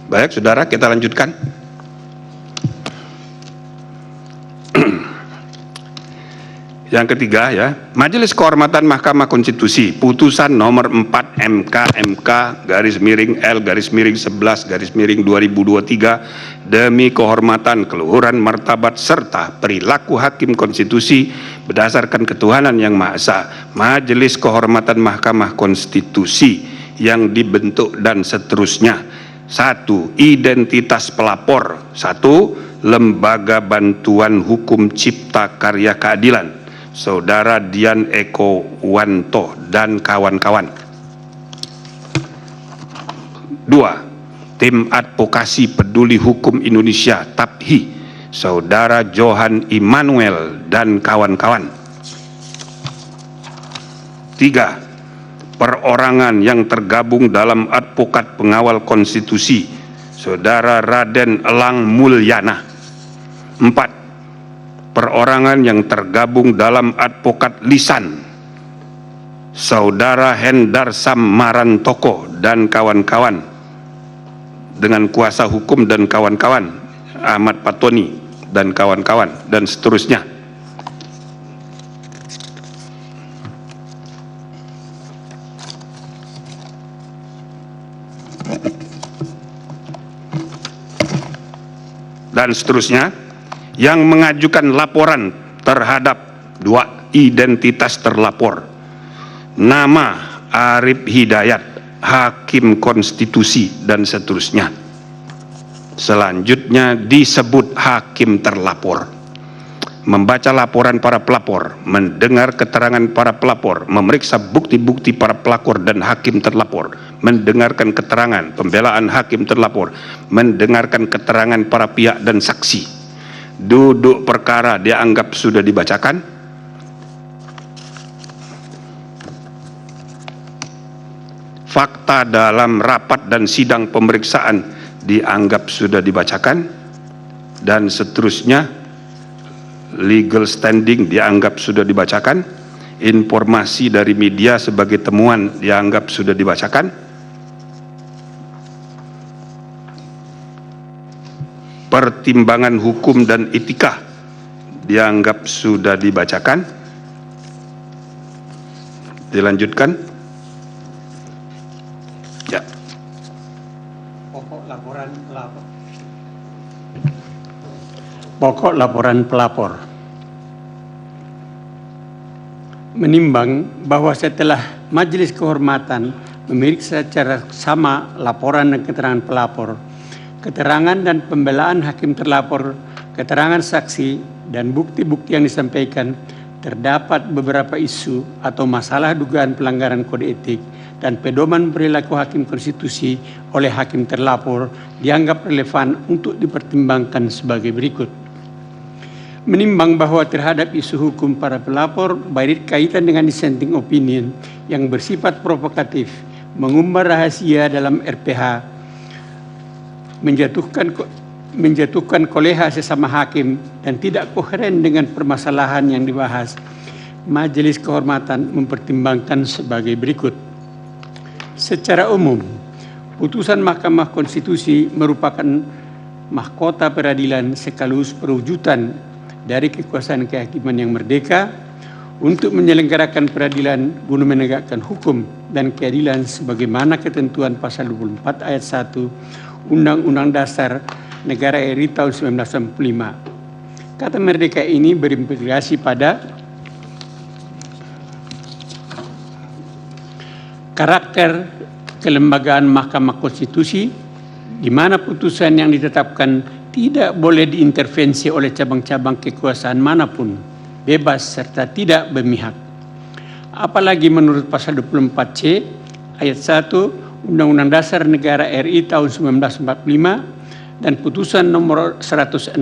Baik, saudara, kita lanjutkan. Yang ketiga ya, Majelis Kehormatan Mahkamah Konstitusi, putusan nomor 4 MK/11/2023 demi kehormatan, keluhuran, martabat serta perilaku hakim konstitusi berdasarkan ketuhanan yang Maha Esa. Majelis Kehormatan Mahkamah Konstitusi yang dibentuk dan seterusnya. 1. Identitas pelapor. 1. Lembaga Bantuan Hukum Cipta Karya Keadilan, Saudara Dian Eko Wanto dan kawan-kawan. 2. Tim Advokasi Peduli Hukum Indonesia TAPHI, Saudara Johan Immanuel dan kawan-kawan. 3. Perorangan yang tergabung dalam Advokat Pengawal Konstitusi, Saudara Raden Elang Mulyana. 4. Perorangan yang tergabung dalam Advokat Lisan, Saudara Hendar Sam Marantoko dan kawan-kawan, dengan kuasa hukum dan kawan-kawan, Ahmad Patoni dan kawan-kawan, dan seterusnya. Dan seterusnya, yang mengajukan laporan terhadap 2 identitas terlapor. Nama Arif Hidayat, Hakim Konstitusi, dan seterusnya. Selanjutnya disebut hakim terlapor. Membaca laporan para pelapor, mendengar keterangan para pelapor, memeriksa bukti-bukti para pelapor dan hakim terlapor, mendengarkan keterangan pembelaan hakim terlapor, mendengarkan keterangan para pihak dan saksi. Duduk perkara dianggap sudah dibacakan. Fakta dalam rapat dan sidang pemeriksaan dianggap sudah dibacakan, dan seterusnya. Legal standing dianggap sudah dibacakan. Informasi dari media sebagai temuan dianggap sudah dibacakan. Pertimbangan hukum dan etika dianggap sudah dibacakan. Dilanjutkan. Ya. Pokok laporan pelapor. Menimbang bahwa setelah Majelis Kehormatan memeriksa secara sama laporan dan keterangan pelapor, keterangan dan pembelaan hakim terlapor, keterangan saksi, dan bukti-bukti yang disampaikan, terdapat beberapa isu atau masalah dugaan pelanggaran kode etik dan pedoman perilaku hakim konstitusi oleh hakim terlapor dianggap relevan untuk dipertimbangkan sebagai berikut. Menimbang bahwa terhadap isu hukum para pelapor, baik kaitan dengan dissenting opinion yang bersifat provokatif, mengumbar rahasia dalam RPH, menjatuhkan koleha sesama hakim dan tidak koheren dengan permasalahan yang dibahas, Majelis Kehormatan mempertimbangkan sebagai berikut. Secara umum, putusan Mahkamah Konstitusi merupakan mahkota peradilan sekaligus perwujudan dari kekuasaan kehakiman yang merdeka untuk menyelenggarakan peradilan guna menegakkan hukum dan keadilan sebagaimana ketentuan pasal 24 ayat 1 Undang-Undang Dasar Negara RI tahun 1945. Kata merdeka ini berimplikasi pada karakter kelembagaan Mahkamah Konstitusi, di mana putusan yang ditetapkan tidak boleh diintervensi oleh cabang-cabang kekuasaan manapun, bebas serta tidak berpihak. Apalagi menurut pasal 24C ayat 1 Undang-Undang Dasar Negara RI tahun 1945 dan putusan nomor 106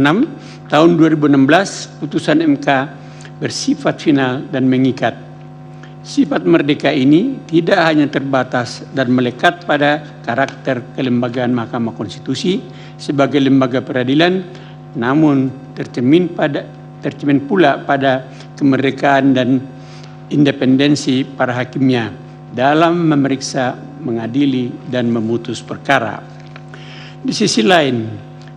tahun 2016 putusan MK bersifat final dan mengikat. Sifat merdeka ini tidak hanya terbatas dan melekat pada karakter kelembagaan Mahkamah Konstitusi sebagai lembaga peradilan, namun tercermin pula pada kemerdekaan dan independensi para hakimnya dalam memeriksa, mengadili, dan memutus perkara. Di sisi lain,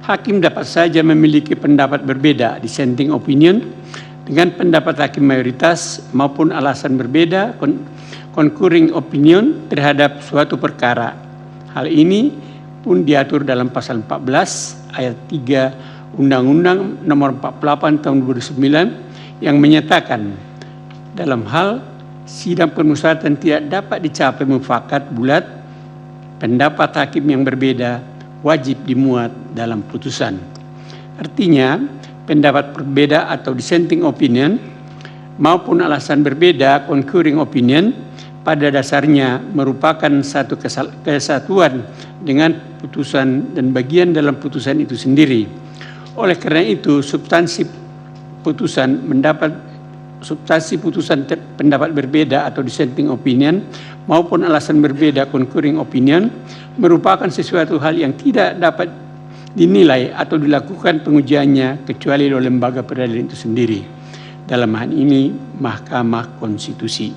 hakim dapat saja memiliki pendapat berbeda, dissenting opinion, dengan pendapat hakim mayoritas maupun alasan berbeda, concurring opinion terhadap suatu perkara. Hal ini pun diatur dalam pasal 14 ayat 3 Undang-Undang Nomor 48 Tahun 2009 yang menyatakan dalam hal sidang permusyawaratan tidak dapat dicapai mufakat bulat, pendapat hakim yang berbeda wajib dimuat dalam putusan. Artinya, pendapat berbeda atau dissenting opinion maupun alasan berbeda concurring opinion pada dasarnya merupakan satu kesatuan dengan putusan dan bagian dalam putusan itu sendiri. Oleh karena itu, substansi putusan pendapat berbeda atau dissenting opinion maupun alasan berbeda concurring opinion merupakan sesuatu hal yang tidak dapat dinilai atau dilakukan pengujiannya kecuali oleh lembaga peradilan itu sendiri. Dalam hal ini Mahkamah Konstitusi.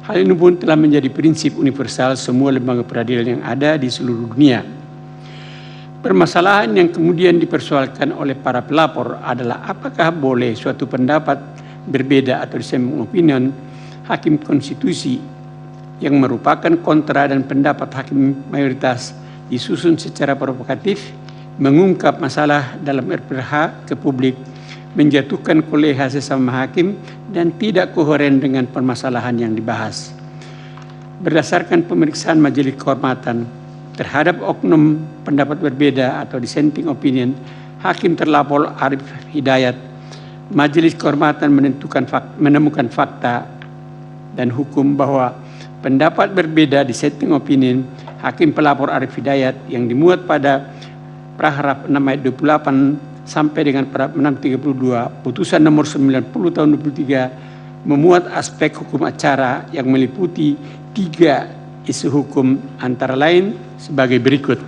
Hal ini pun telah menjadi prinsip universal semua lembaga peradilan yang ada di seluruh dunia. Permasalahan yang kemudian dipersoalkan oleh para pelapor adalah apakah boleh suatu pendapat berbeda atau dissenting opinion hakim konstitusi yang merupakan kontra dan pendapat hakim mayoritas disusun secara provokatif, mengungkap masalah dalam RPH ke publik, menjatuhkan koleha sesama hakim, dan tidak koheren dengan permasalahan yang dibahas. Berdasarkan pemeriksaan Majelis Kehormatan terhadap oknum pendapat berbeda atau dissenting opinion, Hakim terlapor Arif Hidayat, Majelis Kehormatan menemukan fakta dan hukum bahwa pendapat berbeda dissenting opinion Hakim pelapor Arif Hidayat yang dimuat pada paragraf 6 ayat 28 sampai dengan paragraf 632 putusan nomor 90 tahun 2023 memuat aspek hukum acara yang meliputi 3 isu hukum antara lain sebagai berikut.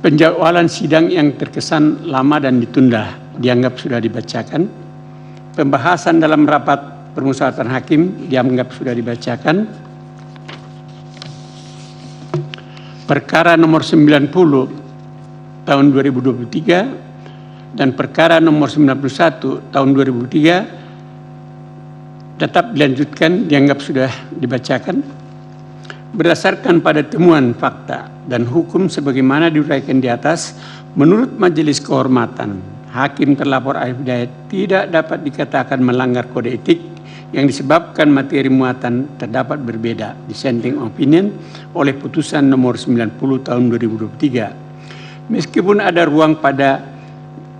Penjadwalan sidang yang terkesan lama dan ditunda dianggap sudah dibacakan. Pembahasan dalam rapat permusyawaratan hakim dianggap sudah dibacakan. Perkara nomor 90 tahun 2023 dan perkara nomor 91 tahun 2003 tetap dilanjutkan, dianggap sudah dibacakan. Berdasarkan pada temuan fakta dan hukum sebagaimana diuraikan di atas, menurut Majelis Kehormatan, Hakim terlapor Arif Hidayat tidak dapat dikatakan melanggar kode etik yang disebabkan materi muatan terdapat berbeda dissenting opinion oleh putusan nomor 90 tahun 2023. Meskipun ada ruang pada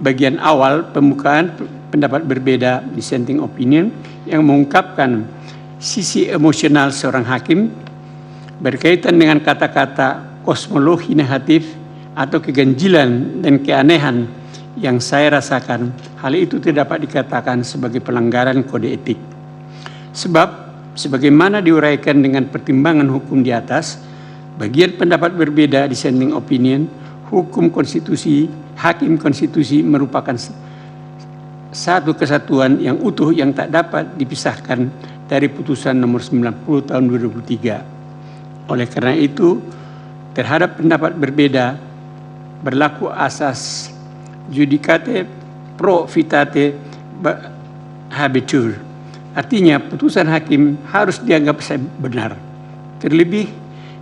bagian awal pembukaan pendapat berbeda dissenting opinion yang mengungkapkan sisi emosional seorang hakim berkaitan dengan kata-kata kosmologi negatif atau keganjilan dan keanehan yang saya rasakan, hal itu tidak dapat dikatakan sebagai pelanggaran kode etik. Sebab, sebagaimana diuraikan dengan pertimbangan hukum di atas, bagian pendapat berbeda dissenting opinion, hukum konstitusi, hakim konstitusi merupakan satu kesatuan yang utuh yang tak dapat dipisahkan dari putusan nomor 90 tahun 2003. Oleh karena itu, terhadap pendapat berbeda berlaku asas judicate pro vitate habetur. Artinya putusan hakim harus dianggap benar. Terlebih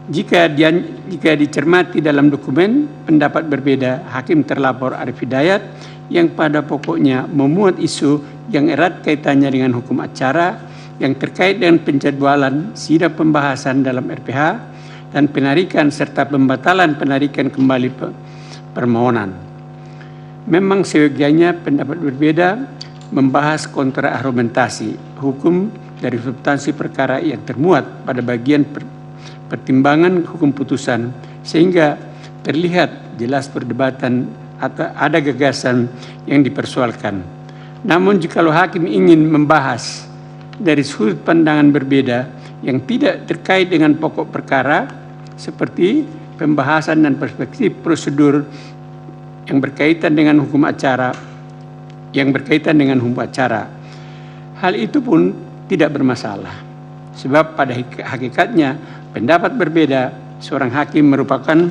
jika dicermati dalam dokumen pendapat berbeda hakim terlapor Arif Hidayat yang pada pokoknya memuat isu yang erat kaitannya dengan hukum acara yang terkait dengan penjadwalan sidang pembahasan dalam RPH dan penarikan serta pembatalan penarikan kembali permohonan. Memang seyogianya pendapat berbeda membahas kontra-argumentasi hukum dari substansi perkara yang termuat pada bagian pertimbangan hukum putusan sehingga terlihat jelas perdebatan atau ada gagasan yang dipersoalkan. Namun jikalau hakim ingin membahas dari sudut pandangan berbeda yang tidak terkait dengan pokok perkara seperti pembahasan dan perspektif prosedur yang berkaitan dengan hukum acara, hal itu pun tidak bermasalah. Sebab pada hakikatnya pendapat berbeda seorang hakim merupakan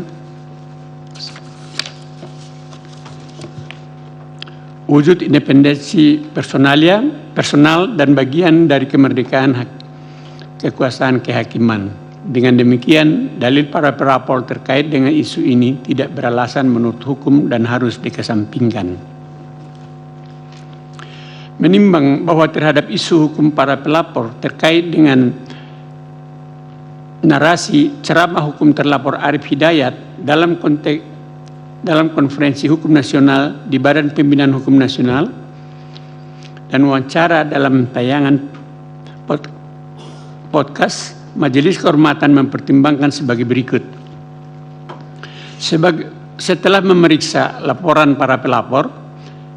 wujud independensi personal dan bagian dari kemerdekaan kekuasaan kehakiman. Dengan demikian, dalil para pelapor terkait dengan isu ini tidak beralasan menurut hukum dan harus dikesampingkan. Menimbang bahwa terhadap isu hukum para pelapor terkait dengan narasi ceramah hukum terlapor Arif Hidayat dalam konferensi hukum nasional di Badan Pembinaan Hukum Nasional dan wawancara dalam tayangan podcast, Majelis Kehormatan mempertimbangkan sebagai berikut. Setelah memeriksa laporan para pelapor,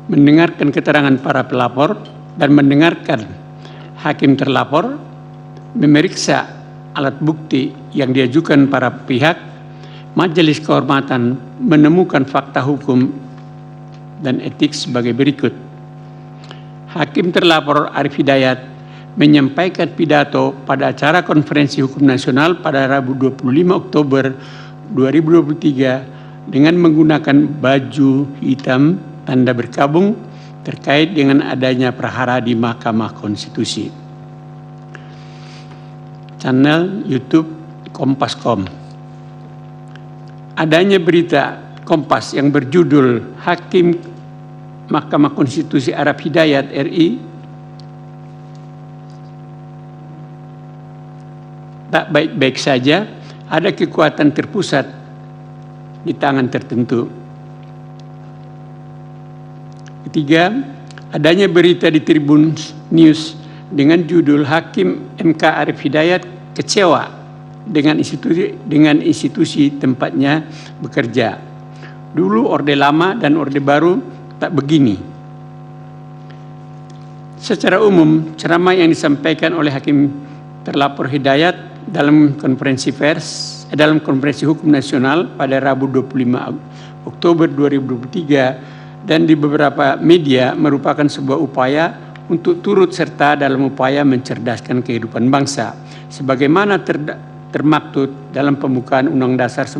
mendengarkan keterangan para pelapor, dan mendengarkan hakim terlapor, memeriksa alat bukti yang diajukan para pihak, Majelis Kehormatan menemukan fakta hukum dan etik sebagai berikut. Hakim terlapor Arif Hidayat menyampaikan pidato pada acara Konferensi Hukum Nasional pada Rabu 25 Oktober 2023 dengan menggunakan baju hitam tanda berkabung terkait dengan adanya prahara di Mahkamah Konstitusi. Channel YouTube Kompas.com. Adanya berita Kompas yang berjudul Hakim Mahkamah Konstitusi Arif Hidayat RI tak baik-baik saja, ada kekuatan terpusat di tangan tertentu. Ketiga, adanya berita di Tribun News dengan judul Hakim MK Arif Hidayat kecewa dengan institusi tempatnya bekerja. Dulu Orde Lama dan Orde Baru tak begini. Secara umum, ceramah yang disampaikan oleh Hakim terlapor Hidayat dalam konferensi hukum nasional pada Rabu 25 Oktober 2023 dan di beberapa media merupakan sebuah upaya untuk turut serta dalam upaya mencerdaskan kehidupan bangsa sebagaimana termaktub dalam pembukaan Undang Dasar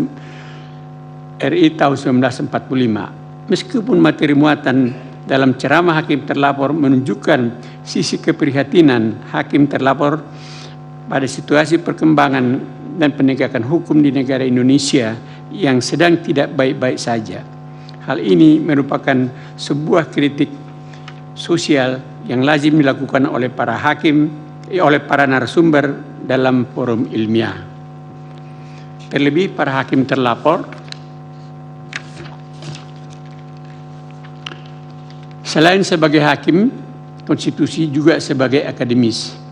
RI tahun 1945. Meskipun materi muatan dalam ceramah hakim terlapor menunjukkan sisi keprihatinan hakim terlapor pada situasi perkembangan dan penegakan hukum di negara Indonesia yang sedang tidak baik-baik saja. Hal ini merupakan sebuah kritik sosial yang lazim dilakukan oleh para hakim, oleh para narasumber dalam forum ilmiah. Terlebih para hakim terlapor selain sebagai hakim konstitusi juga sebagai akademisi.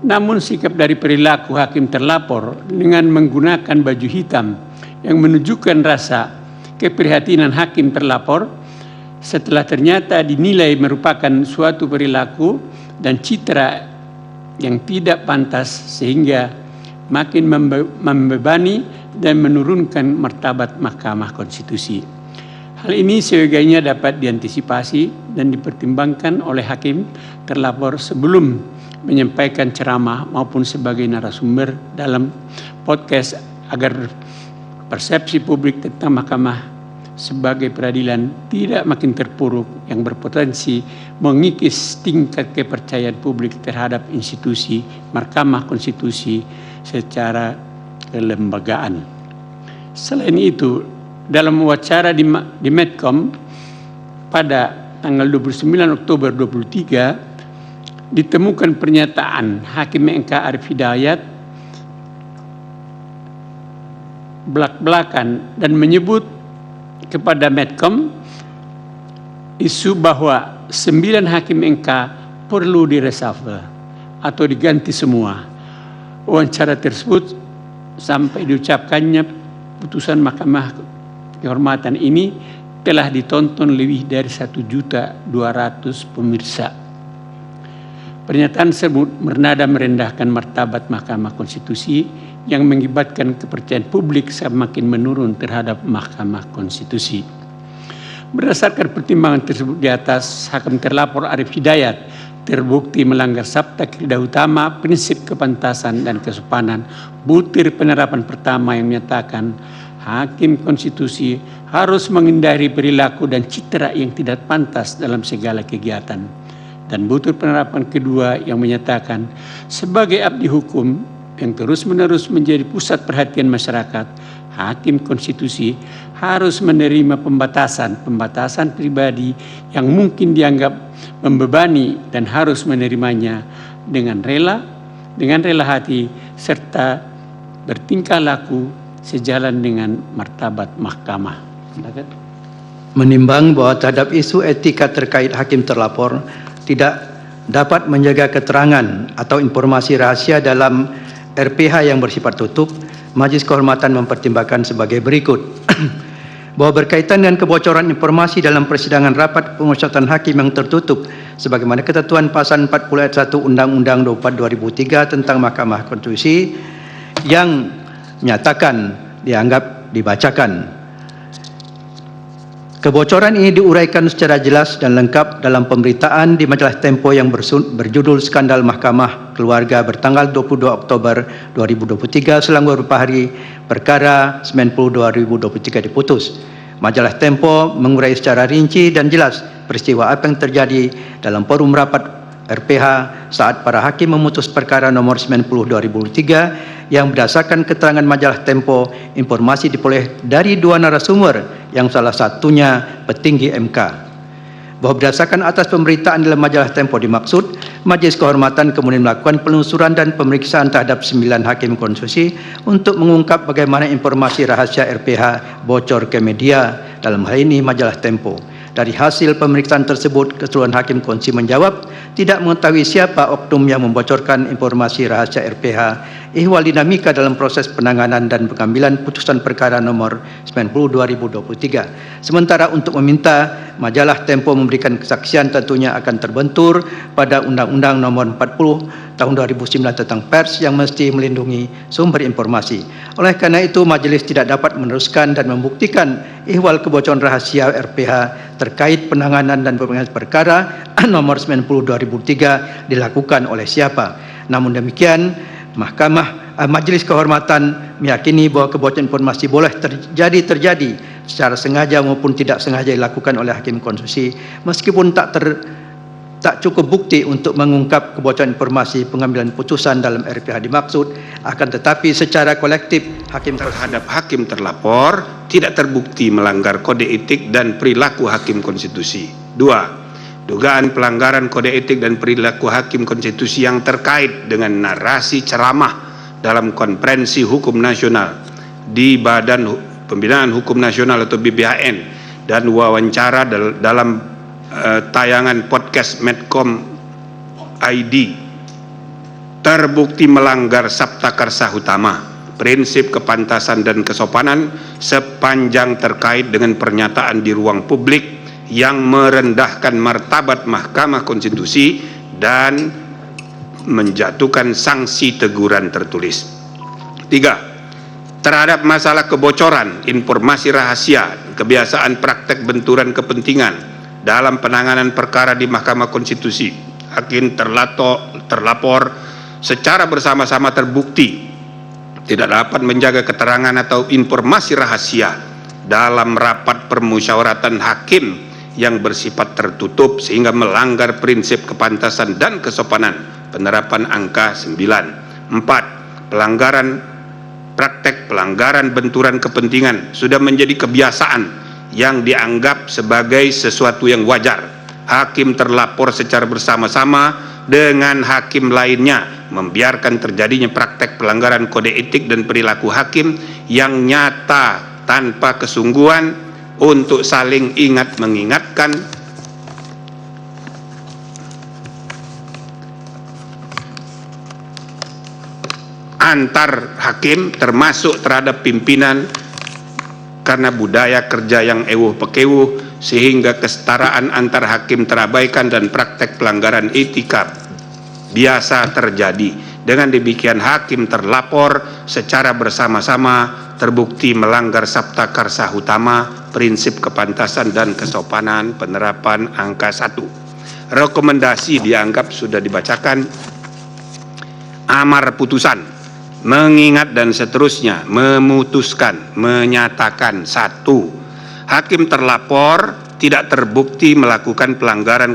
Namun sikap dari perilaku hakim terlapor dengan menggunakan baju hitam yang menunjukkan rasa keprihatinan hakim terlapor setelah ternyata dinilai merupakan suatu perilaku dan citra yang tidak pantas sehingga makin membebani dan menurunkan martabat Mahkamah Konstitusi. Hal ini seyogianya dapat diantisipasi dan dipertimbangkan oleh hakim terlapor sebelum menyampaikan ceramah maupun sebagai narasumber dalam podcast agar persepsi publik tentang mahkamah sebagai peradilan tidak makin terpuruk yang berpotensi mengikis tingkat kepercayaan publik terhadap institusi Mahkamah Konstitusi secara kelembagaan. Selain itu, dalam wawancara di Medcom pada tanggal 29 Oktober 2023 ditemukan pernyataan Hakim MK Arif Hidayat belak-belakan dan menyebut kepada Medcom isu bahwa 9 Hakim MK perlu direshuffle atau diganti semua. Wawancara tersebut sampai diucapkannya putusan Mahkamah Kehormatan ini telah ditonton lebih dari 1.200.000 pemirsa. Pernyataan tersebut bernada merendahkan martabat Mahkamah Konstitusi yang mengakibatkan kepercayaan publik semakin menurun terhadap Mahkamah Konstitusi. Berdasarkan pertimbangan tersebut di atas, Hakim terlapor Arif Hidayat terbukti melanggar sabta krida utama, prinsip kepantasan dan kesopanan. Butir penerapan pertama yang menyatakan Hakim Konstitusi harus menghindari perilaku dan citra yang tidak pantas dalam segala kegiatan. Dan butir penerapan kedua yang menyatakan sebagai abdi hukum yang terus-menerus menjadi pusat perhatian masyarakat, Hakim Konstitusi harus menerima pembatasan pribadi yang mungkin dianggap membebani dan harus menerimanya dengan rela hati serta bertingkah laku sejalan dengan martabat mahkamah. Menimbang bahwa terhadap isu etika terkait hakim terlapor tidak dapat menjaga keterangan atau informasi rahasia dalam RPH yang bersifat tutup, Majelis Kehormatan mempertimbangkan sebagai berikut. Bahwa berkaitan dengan kebocoran informasi dalam persidangan rapat pemusyawaratan hakim yang tertutup sebagaimana ketentuan pasal 40 ayat 1 Undang-Undang 24 2003 tentang Mahkamah Konstitusi yang menyatakan dianggap dibacakan. Kebocoran ini diuraikan secara jelas dan lengkap dalam pemberitaan di majalah Tempo yang berjudul Skandal Mahkamah Keluarga bertanggal 22 Oktober 2023 selang beberapa hari perkara 90/2023 diputus. Majalah Tempo mengurai secara rinci dan jelas peristiwa apa yang terjadi dalam forum rapat RPH saat para hakim memutus perkara nomor 90/2003 yang berdasarkan keterangan majalah Tempo, informasi diperoleh dari dua narasumber yang salah satunya petinggi MK. Bahwa berdasarkan atas pemberitaan dalam majalah Tempo dimaksud, Majelis Kehormatan kemudian melakukan penelusuran dan pemeriksaan terhadap 9 hakim konstitusi untuk mengungkap bagaimana informasi rahasia RPH bocor ke media, dalam hal ini majalah Tempo. Dari hasil pemeriksaan tersebut, keseluruhan hakim konstitusi menjawab tidak mengetahui siapa oknum yang membocorkan informasi rahasia RPH ihwal dinamika dalam proses penanganan dan pengambilan putusan perkara nomor 90/2023. Sementara untuk meminta majalah Tempo memberikan kesaksian tentunya akan terbentur pada Undang-Undang nomor 40 tahun 2009 tentang pers yang mesti melindungi sumber informasi. Oleh karena itu, majelis tidak dapat meneruskan dan membuktikan ihwal kebocoran rahasia RPH terkait penanganan dan pemeriksaan perkara nomor 90/2003 dilakukan oleh siapa. Namun demikian, Majelis Kehormatan meyakini bahwa kebocoran informasi boleh terjadi secara sengaja maupun tidak sengaja dilakukan oleh hakim konstitusi, meskipun tak cukup bukti untuk mengungkap kebocoran informasi pengambilan putusan dalam RPH dimaksud, akan tetapi secara kolektif hakim terhadap hakim terlapor tidak terbukti melanggar kode etik dan perilaku hakim konstitusi. 2. Dugaan pelanggaran kode etik dan perilaku hakim konstitusi yang terkait dengan narasi ceramah dalam konferensi hukum nasional di Badan Pembinaan Hukum Nasional atau BPHN dan wawancara dalam tayangan podcast Medcom ID terbukti melanggar Sabta Karsa Utama, prinsip kepantasan dan kesopanan sepanjang terkait dengan pernyataan di ruang publik yang merendahkan martabat Mahkamah Konstitusi dan menjatuhkan sanksi teguran tertulis. 3. Terhadap masalah kebocoran informasi rahasia, kebiasaan praktek benturan kepentingan dalam penanganan perkara di Mahkamah Konstitusi, hakim terlapor secara bersama-sama terbukti tidak dapat menjaga keterangan atau informasi rahasia dalam rapat permusyawaratan hakim yang bersifat tertutup sehingga melanggar prinsip kepantasan dan kesopanan penerapan angka 9. 4. Praktek pelanggaran benturan kepentingan sudah menjadi kebiasaan yang dianggap sebagai sesuatu yang wajar. Hakim terlapor secara bersama-sama dengan hakim lainnya membiarkan terjadinya praktek pelanggaran kode etik dan perilaku hakim yang nyata tanpa kesungguhan untuk saling ingat mengingatkan antar hakim termasuk terhadap pimpinan karena budaya kerja yang ewuh pekewuh sehingga kesetaraan antar hakim terabaikan dan praktek pelanggaran etika biasa terjadi. Dengan demikian hakim terlapor secara bersama-sama terbukti melanggar Sabta Karsa Utama, prinsip kepantasan dan kesopanan penerapan angka 1. rekomendasi dianggap sudah dibacakan. Amar putusan mengingat dan seterusnya memutuskan, menyatakan: 1. Hakim terlapor tidak terbukti melakukan pelanggaran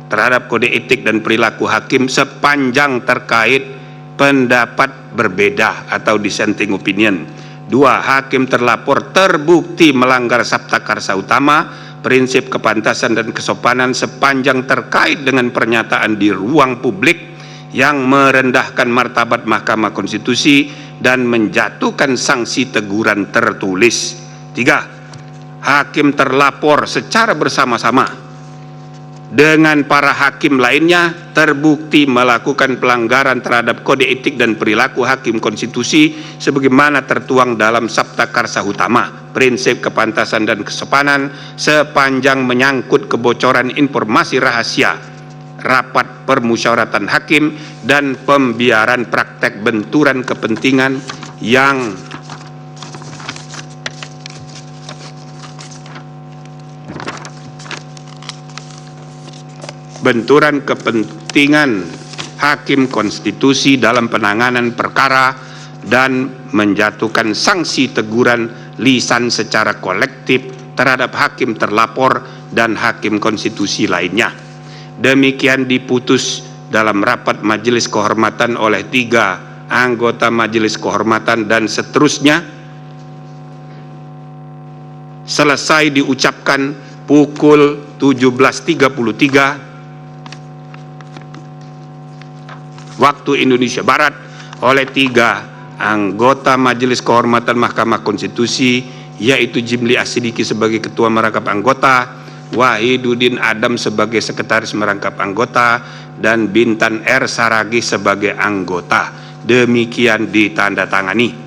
terhadap kode etik dan perilaku hakim sepanjang terkait pendapat berbeda atau dissenting opinion. 2. Hakim terlapor terbukti melanggar sabta karsa utama, prinsip kepantasan dan kesopanan sepanjang terkait dengan pernyataan di ruang publik yang merendahkan martabat Mahkamah Konstitusi dan menjatuhkan sanksi teguran tertulis. 3. Hakim terlapor secara bersama-sama dengan para hakim lainnya terbukti melakukan pelanggaran terhadap kode etik dan perilaku hakim konstitusi sebagaimana tertuang dalam Sabta Karsa Utama, prinsip kepantasan dan kesopanan sepanjang menyangkut kebocoran informasi rahasia, rapat permusyawaratan hakim, dan pembiaran praktek benturan kepentingan yang hakim konstitusi dalam penanganan perkara dan menjatuhkan sanksi teguran lisan secara kolektif terhadap hakim terlapor dan hakim konstitusi lainnya. Demikian diputus dalam rapat majelis kehormatan oleh 3 anggota majelis kehormatan dan seterusnya. Selesai diucapkan pukul 17.33 waktu Indonesia Barat oleh 3 anggota Majelis Kehormatan Mahkamah Konstitusi, yaitu Jimli Asidiki sebagai Ketua Merangkap Anggota, Wahiduddin Adam sebagai Sekretaris Merangkap Anggota, dan Bintan R. Saragi sebagai anggota. Demikian ditandatangani.